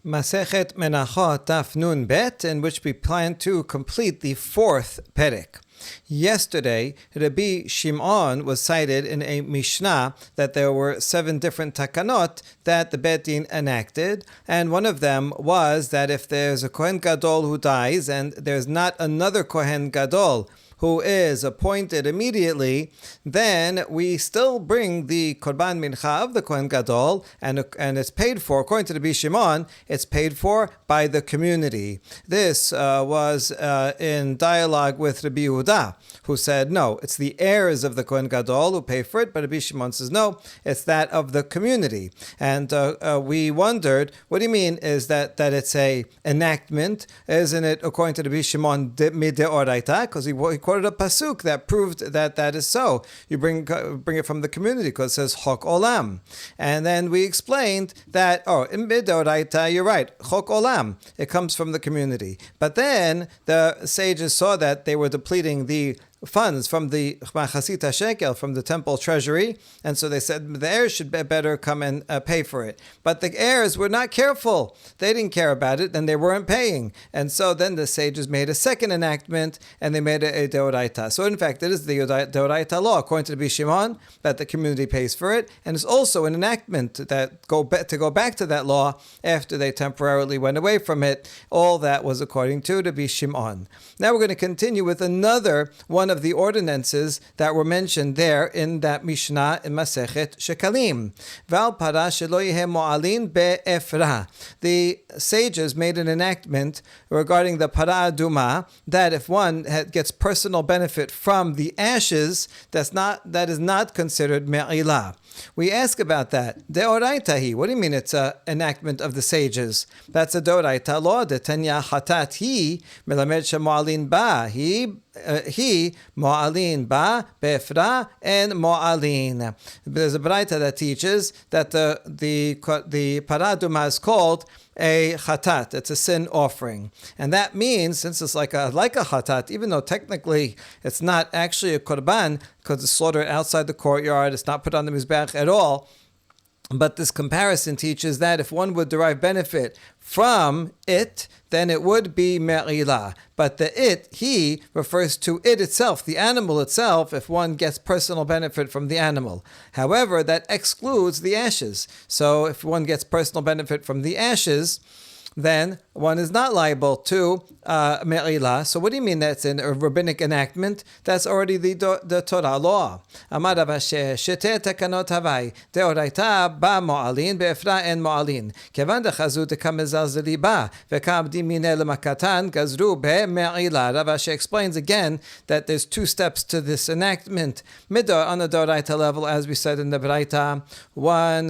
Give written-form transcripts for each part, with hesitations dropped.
Masechet Menaḥot Daf Nun Bet, in which we plan to complete the fourth perek. Yesterday, Rabbi Shimon was cited in a Mishnah that there were 7 different takanot that the Bet Din enacted, and one of them was that if there's a Kohen Gadol who dies and there's not another Kohen Gadol who is appointed immediately, then we still bring the Korban Mincha of the Kohen Gadol, and it's paid for, according to Rabbi Shimon, it's paid for by the community. This was in dialogue with Rabbi Yehuda, who said, no, it's the heirs of the Kohen Gadol who pay for it, but Rabbi Shimon says, no, it's that of the community. And we wondered, what do you mean is that it's a enactment? Isn't it, according to Rabbi Shimon, mideoraita? Because he quoted a pasuk that proved that is so. You bring it from the community because it says Chok Olam. And then we explained that, in mideoraita, you're right, Chok Olam. It comes from the community. But then the sages saw that they were depleting the funds from the Machasita Shekel, from the temple treasury, and so they said the heirs should better come and pay for it. But the heirs were not careful. They didn't care about it, and they weren't paying. And so then the sages made a second enactment, and they made a deoraita. So in fact, it is the deoraita law, according to the Bishimon, that the community pays for it, and it's also an enactment that go back to that law after they temporarily went away from it. All that was according to the Bishimon. Now we're going to continue with another one of the ordinances that were mentioned there in that Mishnah in Masechet Shekalim. Val para shelo yehe mo'alin be'efra. The sages made an enactment regarding the para aduma that if one gets personal benefit from the ashes, that is not considered me'ilah. We ask about that. Deoraita hi. What do you mean it's an enactment of the sages? That's a deoraita law. Detanya hatat hi melamed shemo'alin ba. He mo'alin ba be'efra and mo'alin. There's a braita that teaches that the paraduma is called a chatat. It's a sin offering, and that means, since it's like a chatat, even though technically it's not actually a korban because it's slaughtered outside the courtyard, it's not put on the mizbeach at all. But this comparison teaches that if one would derive benefit from it, then it would be me'ilah. But the he, refers to it itself, the animal itself, if one gets personal benefit from the animal. However, that excludes the ashes. So if one gets personal benefit from the ashes, then one is not liable to me'ilah. So what do you mean that's in a rabbinic enactment? That's already the Torah law. Amar Rav Ashi, shete takanot havai, deoraita ba mo'alin, be'efra en mo'alin. Kevan dechazu dekamezalzeli ba, vekabdi mineh lemakatan, gazru be'me'ilah. Rav Ashi explains again that there's 2 steps to this enactment. Midor, on the deoraita level, as we said in the braita, one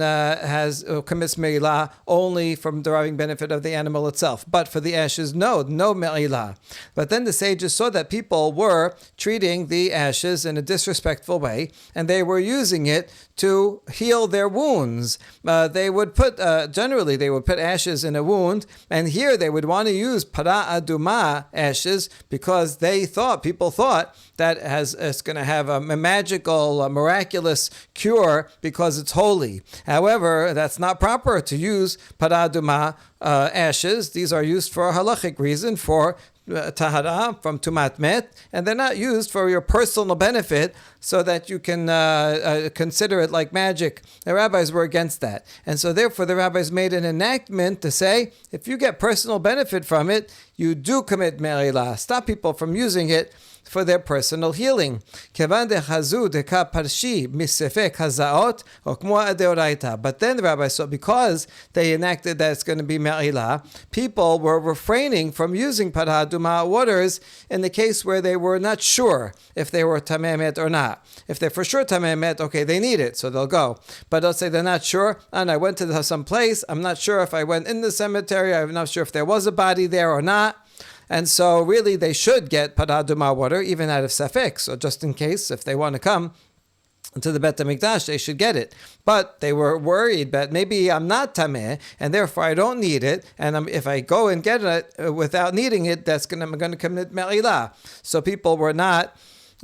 commits me'ilah only from deriving benefit of the animal itself. But for the ashes, no me'ilah. But then the sages saw that people were treating the ashes in a disrespectful way, and they were using it to heal their wounds. They would put ashes in a wound, and here they would want to use para aduma ashes because people thought that it's going to have a magical, miraculous cure because it's holy. However, that's not proper to use para aduma ashes. These are used for a halachic reason, for tahara, from tumat met, and they're not used for your personal benefit so that you can consider it like magic. The rabbis were against that. And so therefore the rabbis made an enactment to say, if you get personal benefit from it, you do commit me'ilah. Stop people from using it for their personal healing. But then the rabbi saw, because they enacted that it's going to be me'ilah, people were refraining from using paraduma waters in the case where they were not sure if they were tamemet or not. If they're for sure tamemet, okay, they need it, so they'll go. But let's say they're not sure, and I went to some place, I'm not sure if I went in the cemetery, I'm not sure if there was a body there or not. And so really they should get paraduma water, even out of safek. So just in case, if they want to come to the Bet HaMikdash, they should get it. But they were worried that maybe I'm not tameh, and therefore I don't need it. And if I go and get it without needing it, I'm going to commit me'ilah. So people were not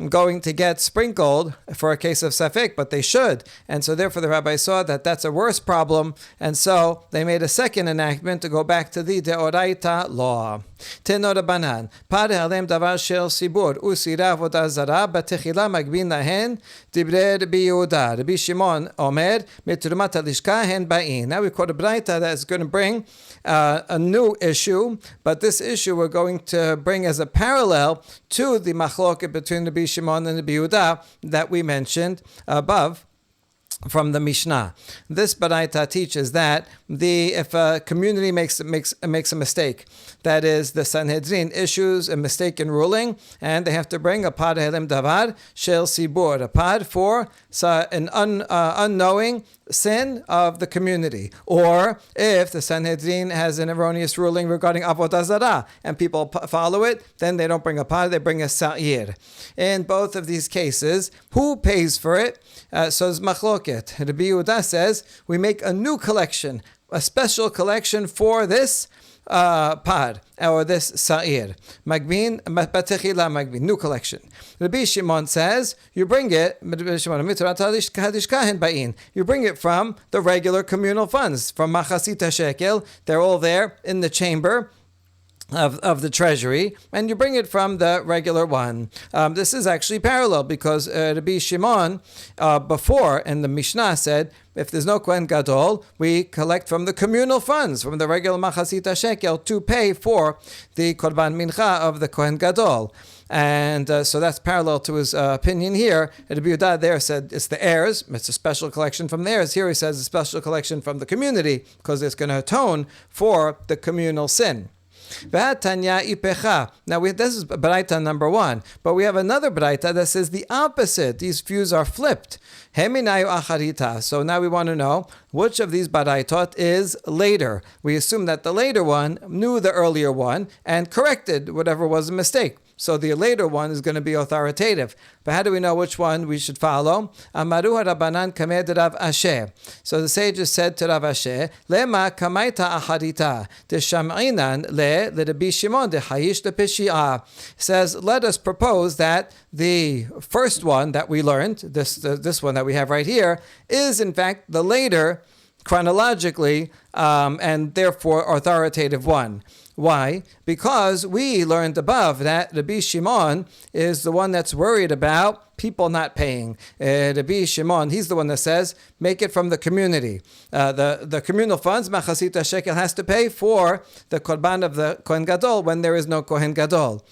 going to get sprinkled for a case of safek, but they should. And so therefore the rabbi saw that that's a worse problem, and so they made a second enactment to go back to the deoraita law. Teno Rabbanan, Pad halem davar shel sibur usira avodah zara batechila magbin lahen divrei Rabbi Yehuda. Rabbi Shimon omer mitrumat halishka hen ba'in. Now we quote a braita that is going to bring a new issue, but this issue we're going to bring as a parallel to the machloket between Rabbi Shimon and Rabbi Yehuda that we mentioned above from the Mishnah. This baraita teaches that if a community makes a mistake, that is, the Sanhedrin issues a mistaken ruling, and they have to bring a par helim davar shel sibur, a par for an unknowing sin of the community, or if the Sanhedrin has an erroneous ruling regarding avodah zarah and people follow it, then they don't bring a par, they bring a sa'ir. In both of these cases, who pays for it? So it's machloket. Rabbi Yehuda says we make a new collection, a special collection for this par, or this sa'ir. Magbin, batechila magbin, new collection. Rabbi Shimon says, you bring it, you bring it from the regular communal funds, from machasita shekel, they're all there in the chamber of the treasury, and you bring it from the regular one. This is actually parallel because Rabbi Shimon before in the Mishnah said, if there's no Kohen Gadol, we collect from the communal funds, from the regular machasita shekel, to pay for the korban mincha of the Kohen Gadol. And so that's parallel to his opinion here. Rabbi Yehuda there said it's the heirs, it's a special collection from the heirs. Here he says a special collection from the community because it's going to atone for the communal sin. Now this is Baraita number 1, but we have another Baraita that says the opposite. These views are flipped. So now we want to know which of these Baraitot is later. We assume that the later one knew the earlier one and corrected whatever was a mistake. So the later one is going to be authoritative. But how do we know which one we should follow? Amaru Rabbanan kamed Rav Asher. So the sages said to Rav Asher, Lema kamaita acharita, desham'inan le Rabbi Shimon dehayish lepeshia. Says, let us propose that the first one that we learned, this one that we have right here, is in fact the later, chronologically, and therefore authoritative one. Why? Because we learned above that Rabbi Shimon is the one that's worried about people not paying. Rabbi Shimon, he's the one that says, make it from the community. The communal funds, machasita shekel, has to pay for the korban of the Kohen Gadol when there is no Kohen Gadol.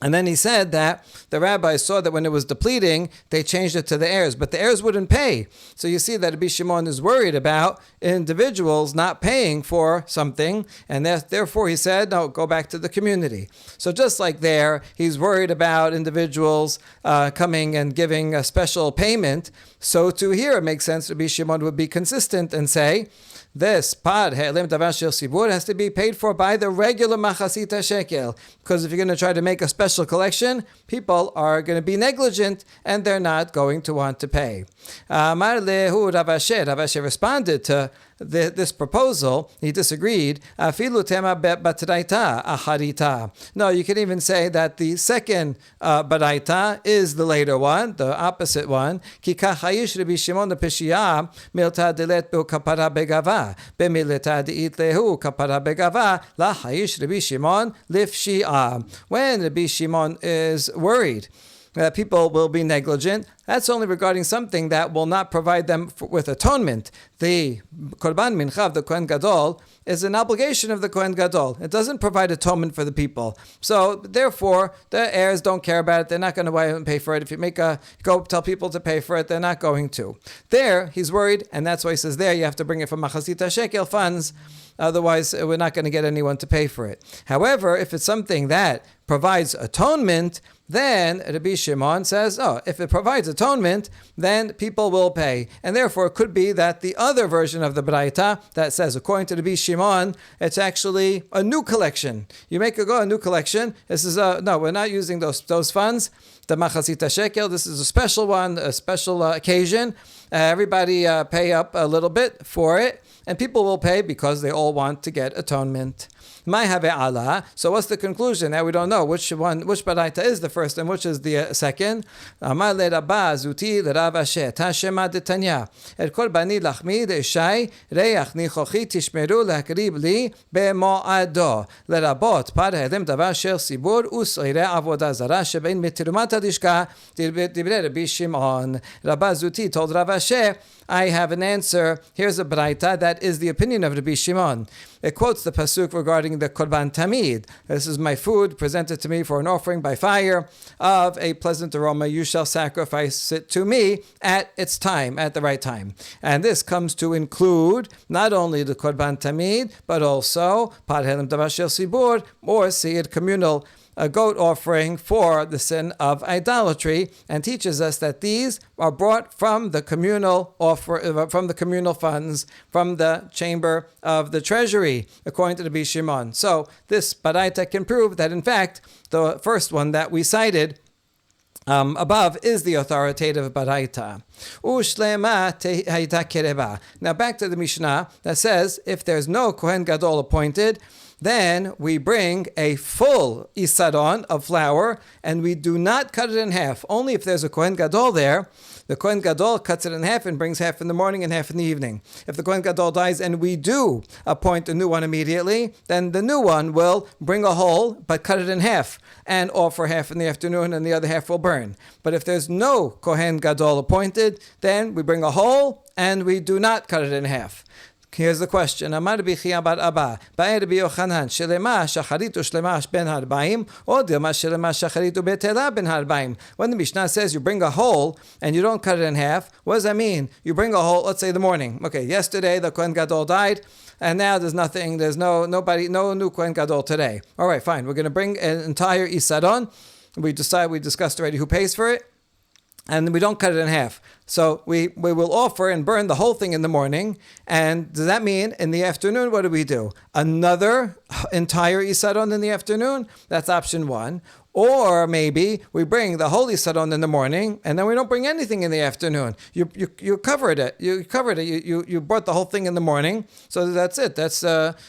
And then he said that the rabbis saw that when it was depleting, they changed it to the heirs, but the heirs wouldn't pay. So you see that Rabbi Shimon is worried about individuals not paying for something, and therefore he said, no, go back to the community. So just like there, he's worried about individuals coming and giving a special payment, so too here it makes sense Rabbi Shimon would be consistent and say, this par he'elim davar shel sibur has to be paid for by the regular machasita shekel. Because if you're going to try to make a special collection, people are going to be negligent and they're not going to want to pay. Amar lehu Rav Asher. Rav Asher responded to this proposal. He disagreed. Afilu tema batraita acharita. No, you can even say that the second baraita is the later one, the opposite one. Ki kachayish Rabbi Shimon lepeshia milta delet bu kapara begava bemileta deit lehu kapara begava la chayish Rabbi Shimon lifshia. When Rabbi Shimon is worried that people will be negligent, that's only regarding something that will not provide them with atonement. The korban mincha of the Kohen Gadol is an obligation of the Kohen Gadol. It doesn't provide atonement for the people. So therefore, the heirs don't care about it. They're not going to pay for it. If you go tell people to pay for it, they're not going to. There, he's worried, and that's why he says there you have to bring it from machasita shekel funds. Otherwise, we're not going to get anyone to pay for it. However, if it's something that provides atonement, then Rabbi Shimon says, if it provides atonement, then people will pay. And therefore, it could be that the other version of the Braita that says, according to Rabbi Shimon, it's actually a new collection. You make a new collection. This is no, we're not using those funds. The machasita shekel, this is a special one, a special occasion. Everybody pay up a little bit for it. And people will pay because they all all want to get atonement. So what's the conclusion? Now we don't know which baraita is the first and which is the second. Amar le Rabba zuti le Rav Asher Tashema detanya et kol bani lachmi deishai reach nichochi tishmeru lakrib li bemoado lerabot parhedim davar shel sibur usoire avodah zara shebein mitrumat hadishka divrei Rabbi Shimon. Rabba zuti told Rav Asher, I have an answer. Here's a baraita that is the opinion of Rabbi Shimon. It quotes the pasuk regarding the korban tamid. This is my food presented to me for an offering by fire of a pleasant aroma. You shall sacrifice it to me at its time, at the right time. And this comes to include not only the korban tamid, but also parhelim davar shel sibur, or seed communal, a goat offering for the sin of idolatry, and teaches us that these are brought from the communal from the communal funds, from the chamber of the treasury, according to the Rabbi Shimon. So this baraita can prove that, in fact, the first one that we cited above is the authoritative baraita. Now back to the Mishnah that says, if there's no Kohen Gadol appointed, then we bring a full isaron of flour, and we do not cut it in half. Only if there's a Kohen Gadol there, the Kohen Gadol cuts it in half and brings half in the morning and half in the evening. If the Kohen Gadol dies and we do appoint a new one immediately, then the new one will bring a whole, but cut it in half, and offer half in the afternoon and the other half will burn. But if there's no Kohen Gadol appointed, then we bring a whole and we do not cut it in half. Here's the question. Amar B'chia bar Abba, Ba'er B'Yochanan, Shelema Shacharit U'Shlema Ben Harbaim, or Dilma Shelema Shacharit U'Betela Ben Harbaim. When the Mishnah says you bring a whole and you don't cut it in half, what does that mean? You bring a whole, let's say the morning. Okay, yesterday the Kohen Gadol died, and now there's nothing, there's no new Kohen Gadol today. All right, fine. We're going to bring an entire isaron. We discussed already who pays for it, and we don't cut it in half. So we will offer and burn the whole thing in the morning. And does that mean in the afternoon, what do we do? Another entire isaron in the afternoon? That's option one. Or maybe we bring the whole isaron in the morning, and then we don't bring anything in the afternoon. You covered it. You brought the whole thing in the morning. So that's it. That's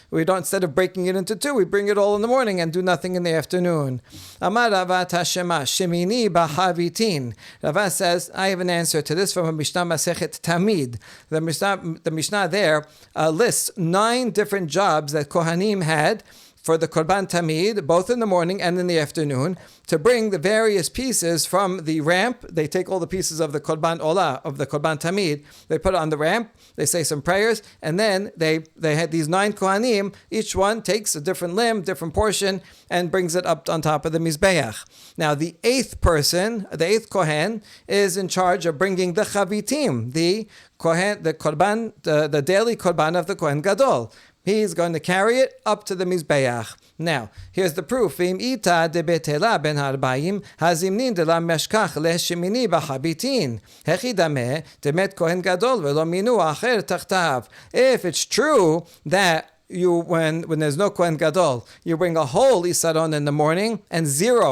we don't, instead of breaking it into two, we bring it all in the morning and do nothing in the afternoon. Amar Rava Tashema Shemini Bahavitin. Rava says, I have an answer to this from a Mishnah Masechet Tamid. The Mishnah there lists 9 different jobs that Kohanim had for the Korban Tamid, both in the morning and in the afternoon, to bring the various pieces from the ramp. They take all the pieces of the Korban Olah, of the Korban Tamid, they put it on the ramp, they say some prayers, and then they had these 9 Kohanim, each one takes a different limb, different portion, and brings it up on top of the Mizbeach. Now the 8th person, the 8th Kohen, is in charge of bringing the Chavitim, the Korban, the daily Korban of the Kohen Gadol. He's going to carry it up to the Mizbeach. Now, here's the proof. V'im ita de betela ben harbayim hazimnin de la meshkach lehshemini b'chabitin hechi dameh demet kohen gadol v'lo minu acher tachtav. If it's true that when there's no Kohen Gadol, you bring a whole isaron in the morning and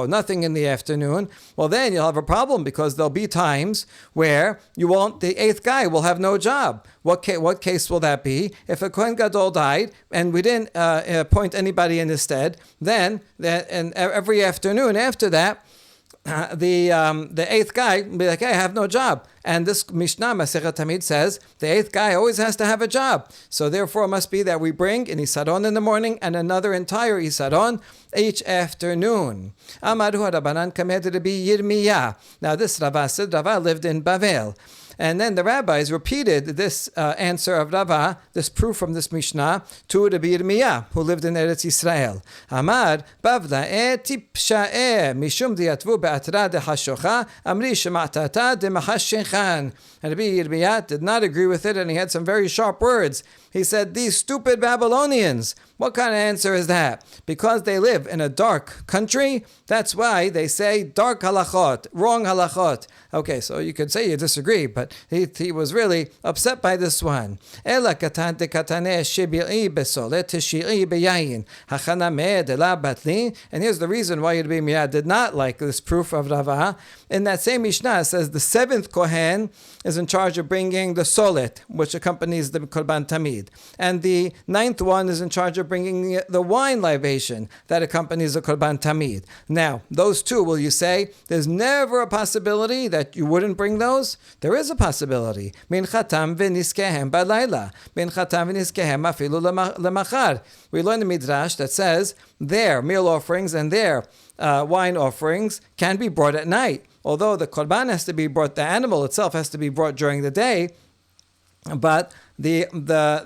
nothing in the afternoon, well then you'll have a problem, because there'll be times where the 8th guy will have no job. What case will that be? If a Kohen Gadol died and we didn't appoint anybody in his stead, then and every afternoon after that, the 8th guy will be like, hey, I have no job. And this Mishnah, Masechet Tamid, says the 8th guy always has to have a job. So therefore it must be that we bring an isaron in the morning and another entire isaron each afternoon. Amaru Rabbanan kamed Rabbi Yirmiyah. Now this Rava said, Rava lived in Bavel. And then the rabbis repeated this answer of Rava, this proof from this Mishnah, to Rabbi Yirmiyah, who lived in Eretz Yisrael. Amar, Bavla tipsha'e mishum diatvu be'atra de hashocha, amri shema'tata de mahashenchan. And Rabbi Yirmiyah did not agree with it, and he had some very sharp words. He said, these stupid Babylonians. What kind of answer is that? Because they live in a dark country, that's why they say dark halachot, wrong halachot. Okay, so you could say you disagree, but but he was really upset by this one. And here's the reason why Rabbi Meir did not like this proof of Rava. In that same Mishnah, it says the seventh Kohen is in charge of bringing the solet, which accompanies the Korban Tamid. And the ninth one is in charge of bringing the wine libation that accompanies the Korban Tamid. Now, those two, will you say, there's never a possibility that you wouldn't bring those? There is a possibility. Minchatam v'niskehem balayla. Minchatam v'niskehem afilu lemachar. We learn the Midrash that says their meal offerings and their wine offerings can be brought at night. Although the korban has to be brought, the animal itself has to be brought during the day, but the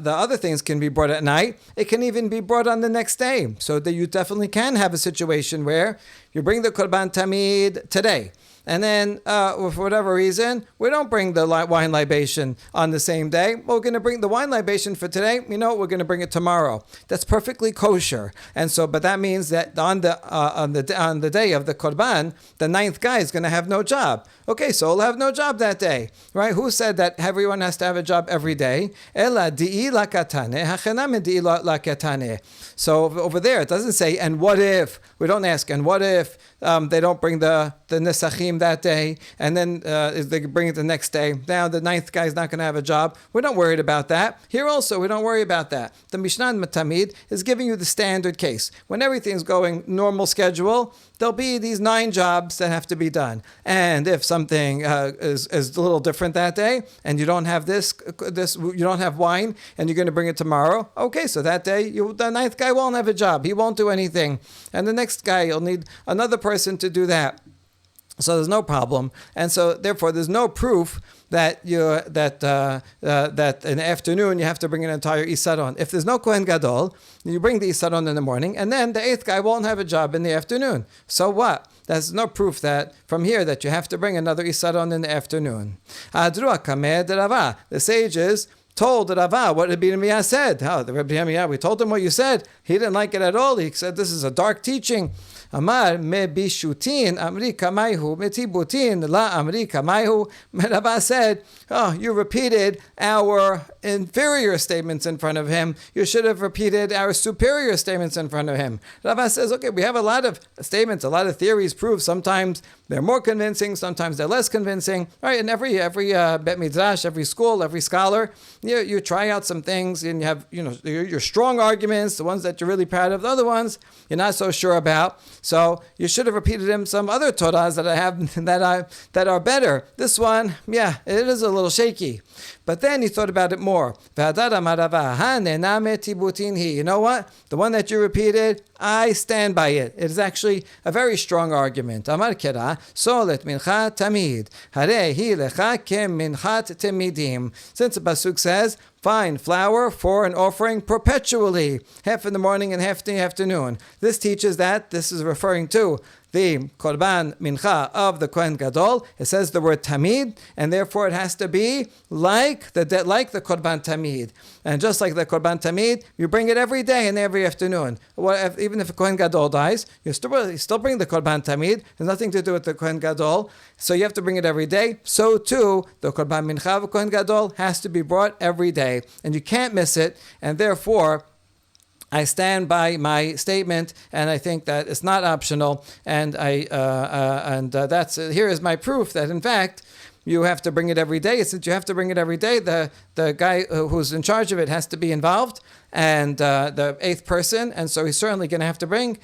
other things can be brought at night. It can even be brought on the next day. So that you definitely can have a situation where you bring the korban tamid today, and then for whatever reason, we don't bring the wine libation on the same day. Well, we're going to bring the wine libation for today. You know, we're going to bring it tomorrow. That's perfectly kosher. And so, but that means that on the day of the korban, the ninth guy is going to have no job. Okay, so he'll have no job that day, right? Who said that everyone has to have a job every day? Ela di'i lakatane, hachename di'i lakatane. So over there, it doesn't say, and what if? We don't ask, and what if they don't bring the nesachim that day, and then they bring it the next day? Now the ninth guy is not going to have a job. We're not worried about that. Here also, we don't worry about that. The Mishnah Tamid is giving you the standard case. When everything's going normal schedule, there'll be these 9 jobs that have to be done. And if something is a little different that day, and you don't have this, you don't have wine, and you're going to bring it tomorrow, okay, so that day, the ninth guy won't have a job. He won't do anything. And the next guy, you'll need another person to do that. So there's no problem. And so therefore, there's no proof that that in the afternoon you have to bring an entire isaron. If there's no Kohen Gadol, you bring the isaron in the morning, and then the 8th guy won't have a job in the afternoon. So what? There's no proof that from here that you have to bring another isaron in the afternoon. The sages told Rava what Rabbi Yirmiyah said. The Rabbi Yirmiyah, we told him what you said. He didn't like it at all. He said this is a dark teaching. Amar me bishutin amri kamayhu metibutin la amri kamayhu. Rava said, you repeated our inferior statements in front of him. You should have repeated our superior statements in front of him. Rava says, okay, we have a lot of statements, a lot of theories, proofs. Sometimes they're more convincing, sometimes they're less convincing. Right? And every bet midrash, every school, every scholar, you try out some things, and you have your strong arguments, the ones that you're really proud of. The other ones you're not so sure about. So you should have repeated him some other Torahs that I have that are better. This one, it is a little shaky. But then he thought about it more. You know what? The one that you repeated, I stand by it. It is actually a very strong argument. Amar kera, solet mincha tamid. Harehi lecha kem minchat temidim. Since the pasuk says, fine flour for an offering perpetually, half in the morning and half in the afternoon. This teaches that this is referring to the korban mincha of the Kohen Gadol. It says the word tamid, and therefore it has to be like the korban tamid. And just like the korban tamid, you bring it every day and every afternoon. Even if a Kohen Gadol dies, you still bring the korban tamid. There's nothing to do with the Kohen Gadol, so you have to bring it every day. So too, the korban mincha of a Kohen Gadol has to be brought every day, and you can't miss it. And therefore, I stand by my statement, and I think that it's not optional. And that's here is my proof that in fact you have to bring it every day. Since you have to bring it every day, the guy who's in charge of it has to be involved, and the 8th person, and so he's certainly going to have to bring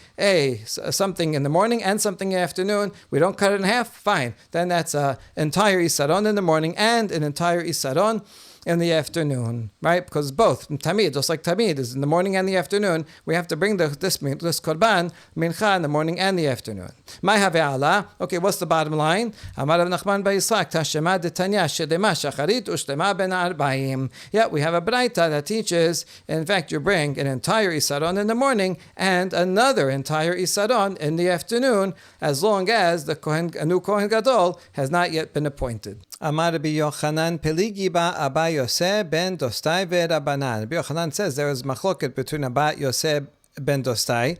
something in the morning and something in the afternoon. We don't cut it in half, fine. Then that's an entire isaron in the morning and an entire isaron in the afternoon, right? Because both tamid, just like tamid is in the morning and the afternoon, we have to bring this korban mincha in the morning and the afternoon. My have'ala. Okay, what's the bottom line? Amar Rav Nachman bar Yitzchak tashema detanya shedema shacharit ushlema ben arba'im. Yeah, we have a braita that teaches, in fact, you bring an entire isaron in the morning and another entire isaron in the afternoon, as long as a new Kohen Gadol has not yet been appointed. Amar Rabbi Yochanan peligi ba Abba Yosef ben Dostai ve'Rabbanan. Rabbi Yochanan says there is machloket between Abba Yosef ben Dostai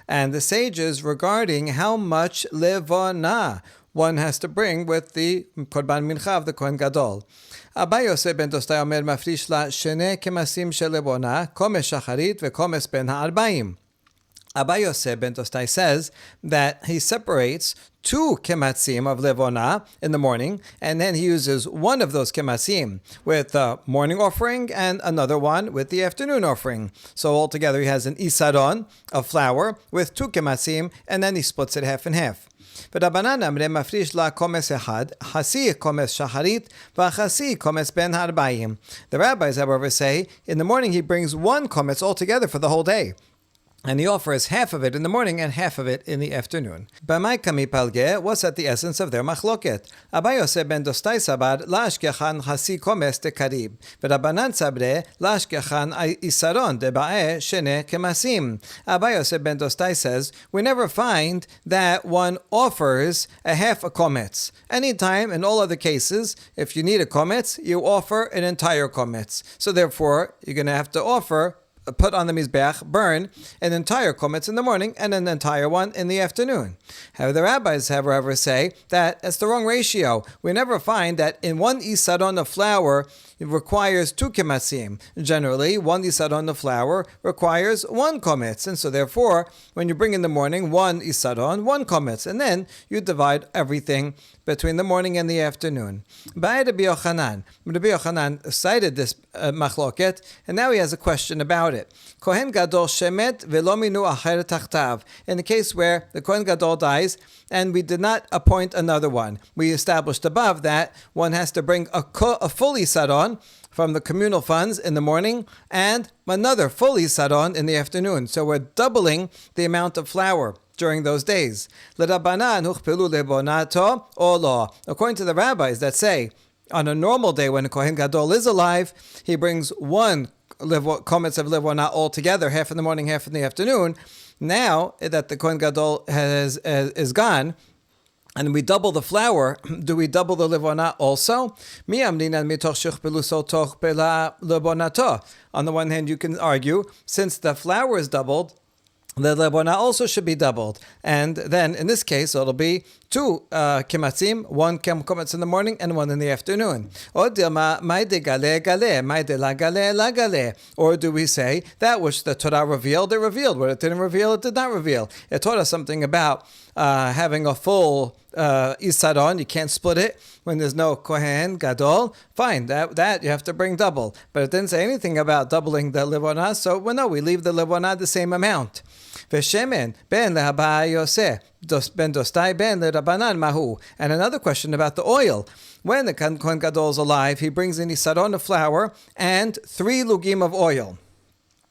and the sages regarding how much levana, one has to bring with the korban mincha of the Kohen Gadol. Abai Yosef ben Dostai omer mafrish la shene kemasim shel lebona, komes shacharit vekomes ben ha'arbaim. Abai Yosef ben Dostai says that he separates 2 kematzim of levona in the morning, and then he uses one of those kematzim with the morning offering and another one with the afternoon offering. So altogether he has an isaron of flour with 2 kematzim, and then he splits it half and half. The rabbis, however, say in the morning he brings 1 kometz altogether for the whole day, and he offers half of it in the morning and half of it in the afternoon. B'may kami palge, what's at the essence of their machloket? Abai Yosef ben Dostai sabar la'ashkechan hasi komes de karib, v'Rabbanan sabre la'ashkechan isaron de ba'eh shene kemasim. Abai Yosef ben Dostai says, we never find that one offers a half a kometz. Anytime, in all other cases, if you need a kometz, you offer an entire kometz. So therefore, you're going to have to put on the mizbeach, burn an entire kometz in the morning and an entire one in the afternoon. However, the rabbis, however, say that it's the wrong ratio. We never find that in 1 isaron of flour it requires 2 kematzim. Generally, 1 isaron of flour requires 1 kometz, and so therefore, when you bring in the morning 1 isaron, 1 kometz, and then you divide everything between the morning and the afternoon. Rabbi Yochanan cited this machloket, and now he has a question about it. Kohen Gadol shemet velo minu acher tachtav. In the case where the Kohen Gadol dies, and we did not appoint another one. We established above that one has to bring a full isaron from the communal funds in the morning and another full isaron in the afternoon. So we're doubling the amount of flour during those days. According to the rabbis that say, on a normal day when a Kohen Gadol is alive, he brings 1 kometz of levona altogether, half in the morning, half in the afternoon. Now that the Kohen Gadol is gone, and we double the flour, do we double the levona also? On the one hand, you can argue, since the flour is doubled, the lebona also should be doubled. And then, in this case, it'll be 2 kematzim, 1 kometz in the morning and 1 in the afternoon. Or do we say, that which the Torah revealed, it revealed. What it didn't reveal, it did not reveal. It taught us something about having a full isaron. You can't split it when there's no Kohen Gadol. Fine, that you have to bring double. But it didn't say anything about doubling the levona, so we leave the levona the same amount. V'shemen ben le'Abai Yosef ben Dostai ben le'Rabbanan mahu. And another question about the oil. When the Kohen Gadol is alive, he brings in isaron of flour and 3 lugim of oil.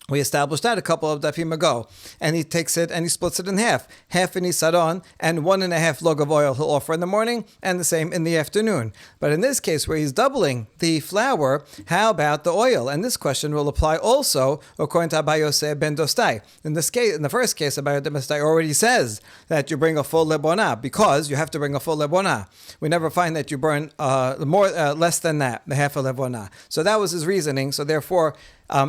We established that a couple of dafim ago. And he takes it and he splits it in half. Half in isaron and 1.5 log of oil he'll offer in the morning and the same in the afternoon. But in this case where he's doubling the flour, how about the oil? And this question will apply also according to Abai Yosef ben Dostai. In this case, in the first case, Abai Yosef ben Dostai already says that you bring a full lebona because you have to bring a full lebona. We never find that you burn less than that, the half a lebona. So that was his reasoning. So therefore,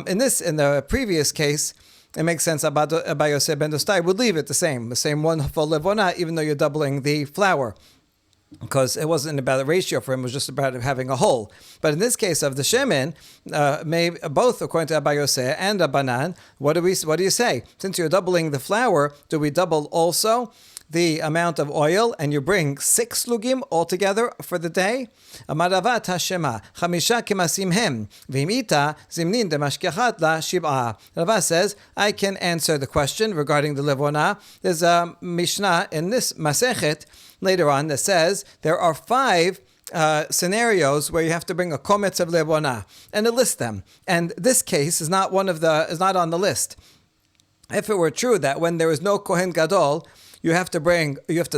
in the previous case, it makes sense Abai Yosef ben Dostai would leave it the same 1 full levona, even though you're doubling the flour, because it wasn't about the ratio for him; it was just about having a whole. But in this case of the shemen, both according to Abai Yosef and Rabbanan, what do you say? Since you're doubling the flour, do we double also the amount of oil, and you bring 6 lugim altogether for the day? Amaravat Hashema, Chamisha kemasim hem, v'imita zimnin demashkechat la shib'ah. Rava says, I can answer the question regarding the levona. There's a Mishnah in this Masechet later on that says there are 5 scenarios where you have to bring a kometz of levona, and it lists them. And this case is not on the list. If it were true that when there is no Kohen Gadol, you have to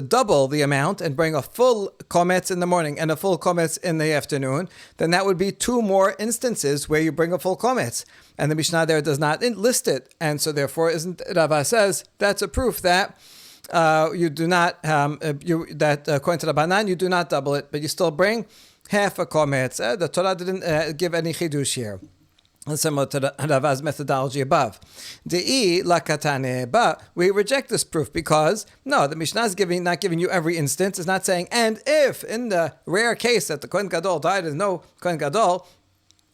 double the amount and bring a full kometz in the morning and a full kometz in the afternoon, then that would be 2 more instances where you bring a full kometz. And the Mishnah there does not list it. And so therefore, Rava says, that's a proof that you do not, according to Rabbanan, you do not double it, but you still bring half a kometz. The Torah didn't give any chidush here. similar to the Rava's methodology above. De'i lakatane, but we reject this proof because, no, the Mishnah is not giving you every instance. It's not saying, and if in the rare case that the Kohen Gadol died, there's no Kohen Gadol,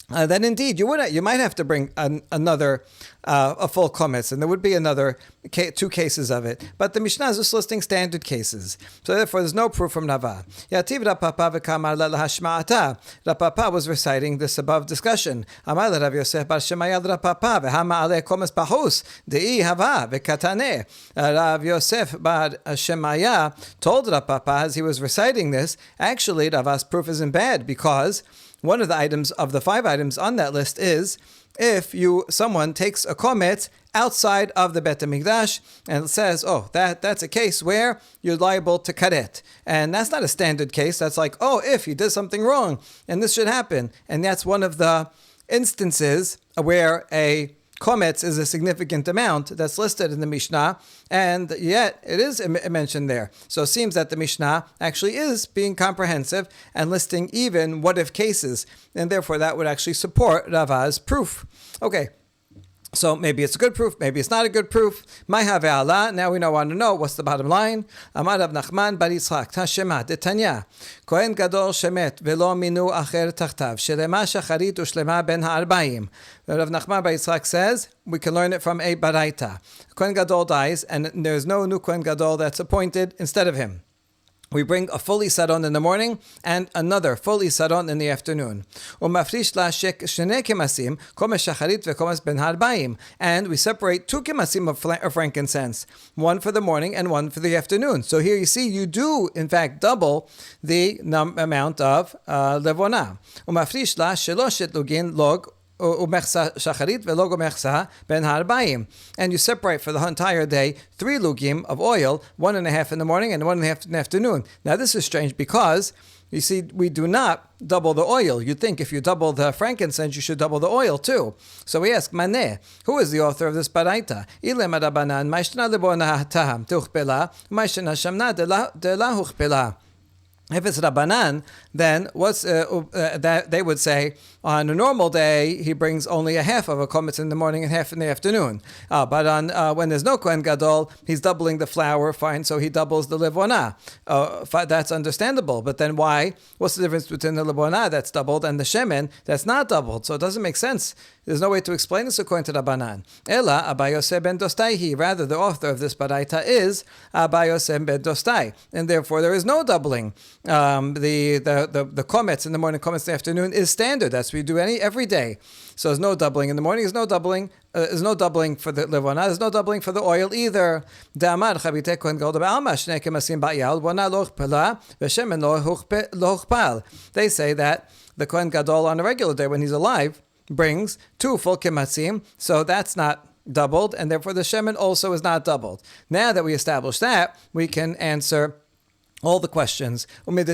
then indeed you might have to bring another a full kometz, and there would be another two cases of it. But the Mishnah is just listing standard cases, so therefore there's no proof from Rava. Yativ Rapapa v'kamar lahashma'ata. Rapapa was reciting this above discussion. Amar Rav Yosef bar Shemaya Rapapa v'hama ale kometz pahus de'i hava v'kataneh. Rav Yosef bar Shemaya told Rapapa as he was reciting this, actually Rava's proof isn't bad because one of the items of the 5 items on that list is if someone takes a kometz outside of the Bet HaMikdash and says, oh, that's a case where you're liable to karet. And that's not a standard case. That's like, oh, if he did something wrong and this should happen. And that's one of the instances where a kometz is a significant amount that's listed in the Mishnah, and yet it is mentioned there. So it seems that the Mishnah actually is being comprehensive and listing even what-if cases, and therefore that would actually support Rava's proof. Okay. So maybe it's a good proof, maybe it's not a good proof. Now we want to know what's the bottom line. Amar Rav Nachman bar Yitzchak, Tashema, Detanya, Kohen Gadol shemet velo minu acher tachtav, shelema shacharit ushlema ben ha'arbaim. Rav Nachman bar Yitzchak says, we can learn it from a baraita. Kohen Gadol dies, and there's no new Kohen Gadol that's appointed instead of him. We bring a fully saron in the morning and another fully saron in the afternoon. And we separate 2 kimasim of frankincense, one for the morning and one for the afternoon. So here you see, you do in fact double the amount of levona. And you separate for the entire day 3 lugim of oil, 1.5 in the morning and 1.5 in the afternoon. Now this is strange because you see, we do not double the oil. You'd think if you double the frankincense, you should double the oil too. So we ask, Maneh, who is the author of this baraita? If it's Rabbanan, then what's that they would say on a normal day he brings only a half of a kometz in the morning and half in the afternoon. But on when there's no Kohen Gadol, he's doubling the flour. Fine, so he doubles the levona. That's understandable. But then why? What's the difference between the levona that's doubled and the shemen that's not doubled? So it doesn't make sense. There's no way to explain this according to Rabbanan. Ela Abba Yosef ben Dostai. Rather, the author of this baraita is Abba Yosef ben Dostai, and therefore there is no doubling. The kometz in the morning, kometz in the afternoon is standard. That's what we do every day. So there's no doubling in the morning. There's no doubling. There's no doubling for the levona. There's no doubling for the oil either. Damar chavite kohen gadol ba'alma shnei kemasim ba'yal v'ona lo uchpela v'shemen lo uchpal. They say that the kohen gadol on a regular day when he's alive brings 2 full kemasim, so that's not doubled, and therefore the shemen also is not doubled. Now that we established that, we can answer all the questions. We see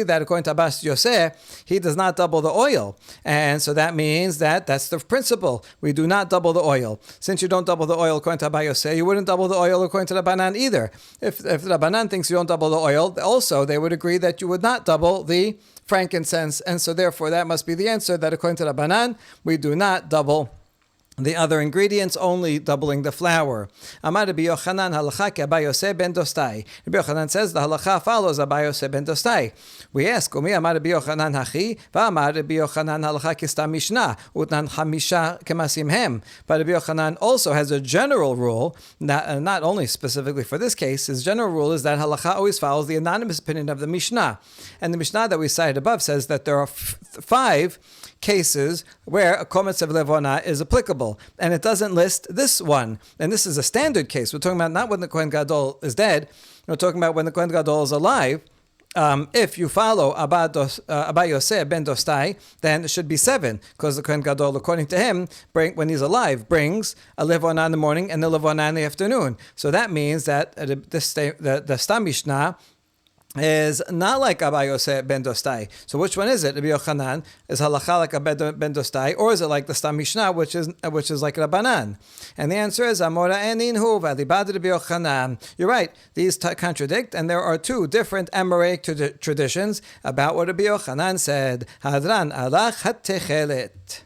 that according to Abbas Yosef, he does not double the oil. And so that means that's the principle. We do not double the oil. Since you don't double the oil according to Abbas Yosef, you wouldn't double the oil according to Rabbanan either. If Rabbanan thinks you don't double the oil, also they would agree that you would not double the frankincense. And so therefore that must be the answer, that according to Rabbanan, we do not double the other ingredients, only doubling the flour. Amar Rabbi Yochanan halacha ke Abba Yosef ben Dostai. Rabbi Yochanan says the halacha follows Abba Yosef ben Dostai. We ask, Umi Amar Rabbi Yochanan hachi, v'Amar Rabbi Yochanan halacha ke stam mishnah, utnan chamisha kemasim hem. But Rabbi Yochanan also has a general rule, not only specifically for this case. His general rule is that halacha always follows the anonymous opinion of the Mishnah. And the Mishnah that we cited above says that there are 5 cases where a kometz of levona is applicable, and it doesn't list this one. And this is a standard case. We're talking about not when the Kohen Gadol is dead. We're talking about when the Kohen Gadol is alive. If you follow Abba Yosef ben Dostai, then it should be 7, because the Kohen Gadol, according to him, when he's alive, brings a levona in the morning and a levona in the afternoon. So that means that the Stam Mishnah is not like Abba Yosef ben Dostai. So which one is it? Rabbi Yochanan is halacha like Abba ben Dostai, or is it like the Stam Mishnah, which is like Rabbanan? And the answer is Amora enin hu v'alibad Rabbi Yochanan. You're right; these contradict, and there are two different Amoraic traditions about what Rabbi Yochanan said. Hadran alach hatechelet.